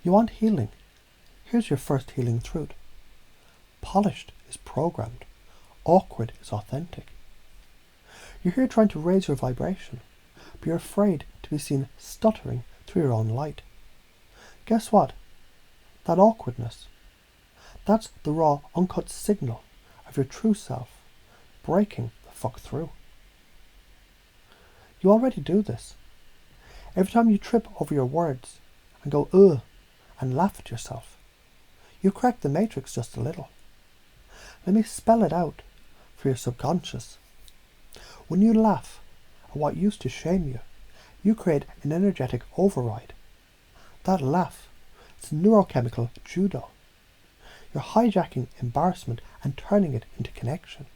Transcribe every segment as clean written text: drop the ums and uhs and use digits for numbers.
You want healing? Here's your first healing truth. Polished is programmed. Awkward is authentic. You're here trying to raise your vibration, but you're afraid to be seen stuttering through your own light. Guess what? That awkwardness, that's the raw, uncut signal of your true self breaking the fuck through. You already do this. Every time you trip over your words and go ugh and laugh at yourself, you crack the matrix just a little. Let me spell it out for your subconscious. When you laugh at what used to shame you, you create an energetic override. That laugh, it's neurochemical judo. You're hijacking embarrassment and turning it into connection.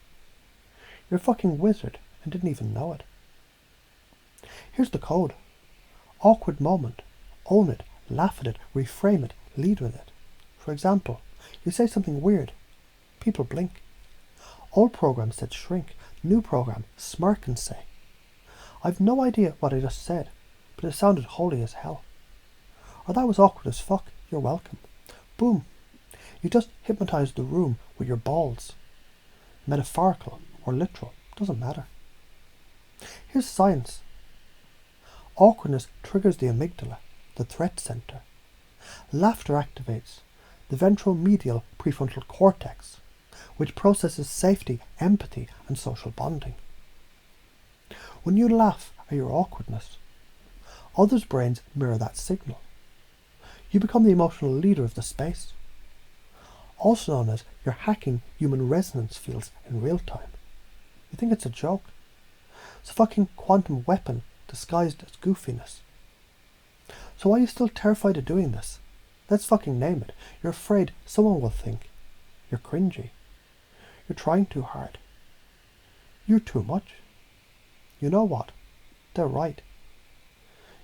You're a fucking wizard and didn't even know it. Here's the code. Awkward moment. Own it, laugh at it, reframe it, lead with it. For example, you say something weird. People blink. Old program said shrink. New program smirk and say, I've no idea what I just said, but it sounded holy as hell. Or that was awkward as fuck. You're welcome. Boom. You just hypnotized the room with your balls. Metaphorical or literal, doesn't matter. Here's science. Awkwardness triggers the amygdala, the threat center. Laughter activates the ventromedial prefrontal cortex, which processes safety, empathy, and social bonding. When you laugh at your awkwardness, others' brains mirror that signal. You become the emotional leader of the space, also known as you're hacking human resonance fields in real time. You think it's a joke? It's a fucking quantum weapon disguised as goofiness. So why are you still terrified of doing this? Let's fucking name it. You're afraid someone will think you're cringy. You're trying too hard. You're too much. You know what? They're right.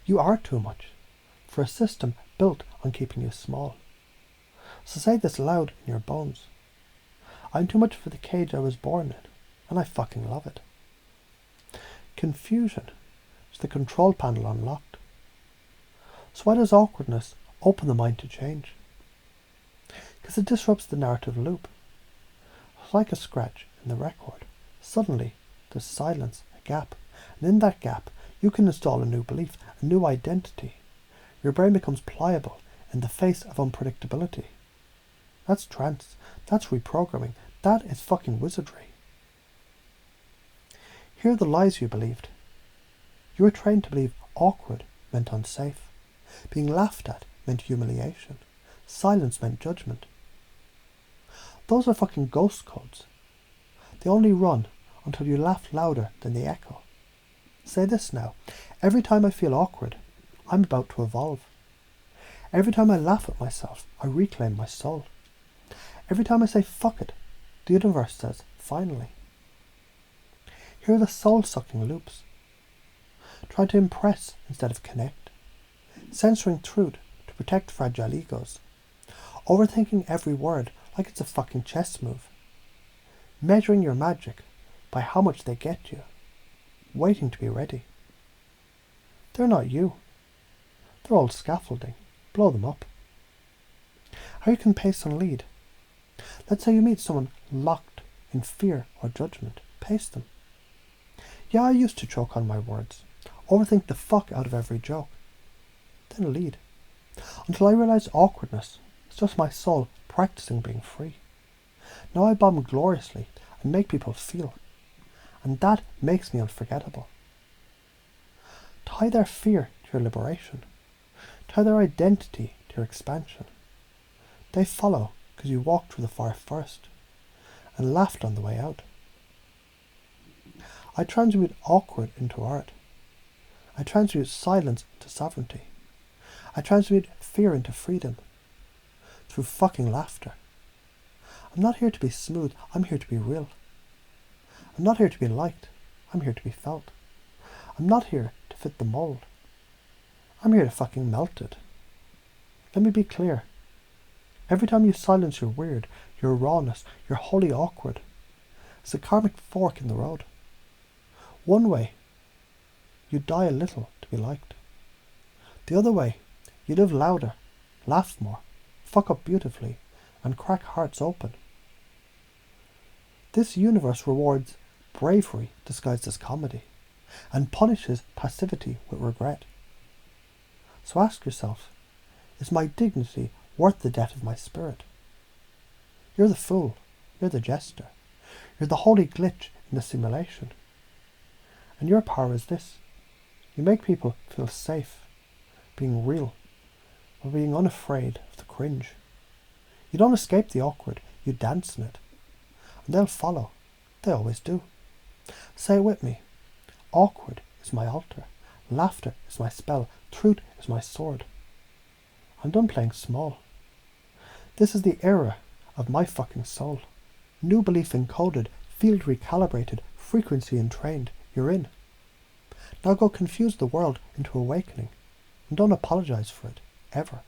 You are too much for a system built on keeping you small. So say this loud in your bones. I'm too much for the cage I was born in, and I fucking love it. Confusion is the control panel unlocked. So why does awkwardness open the mind to change? Because it disrupts the narrative loop. It's like a scratch in the record. Suddenly, there's silence, a gap, and in that gap, you can install a new belief, a new identity. Your brain becomes pliable in the face of unpredictability. That's trance. That's reprogramming. That is fucking wizardry. Here are the lies you believed. You were trained to believe awkward meant unsafe. Being laughed at meant humiliation. Silence meant judgment. Those are fucking ghost codes. They only run until you laugh louder than the echo. Say this now. Every time I feel awkward, I'm about to evolve. Every time I laugh at myself, I reclaim my soul. Every time I say fuck it, the universe says finally. Here are the soul-sucking loops. Try to impress instead of connect. Censoring truth to protect fragile egos. Overthinking every word like it's a fucking chess move. Measuring your magic by how much they get you. Waiting to be ready. They're not you. They're old scaffolding. Blow them up. How you can pace and lead. Let's say you meet someone locked in fear or judgment. Pace them. Yeah, I used to choke on my words. Overthink the fuck out of every joke. Then lead. Until I realized awkwardness is just my soul practicing being free. Now I bomb gloriously and make people feel. And that makes me unforgettable. Tie their fear to your liberation. Tie their identity to your expansion. They follow because you walked through the fire first and laughed on the way out. I transmute awkward into art. I transmute silence into sovereignty. I transmute fear into freedom through fucking laughter. I'm not here to be smooth, I'm here to be real. I'm not here to be liked, I'm here to be felt. I'm not here to fit the mold. I'm here to fucking melt it. Let me be clear. Every time you silence your weird, your rawness, your wholly awkward, it's a karmic fork in the road. One way, you die a little to be liked. The other way, you live louder, laugh more, fuck up beautifully, and crack hearts open. This universe rewards bravery disguised as comedy, and punishes passivity with regret. So ask yourself, is my dignity worth the death of my spirit? You're the fool, you're the jester, you're the holy glitch in the simulation. And your power is this: you make people feel safe, being real, or being unafraid of the cringe. You don't escape the awkward, you dance in it. And they'll follow, they always do. Say it with me: awkward is my altar, laughter is my spell, truth is my sword. I'm done playing small. This is the era of my fucking soul. New belief encoded, field recalibrated, frequency entrained. You're in. Now go confuse the world into awakening, and don't apologize for it, ever.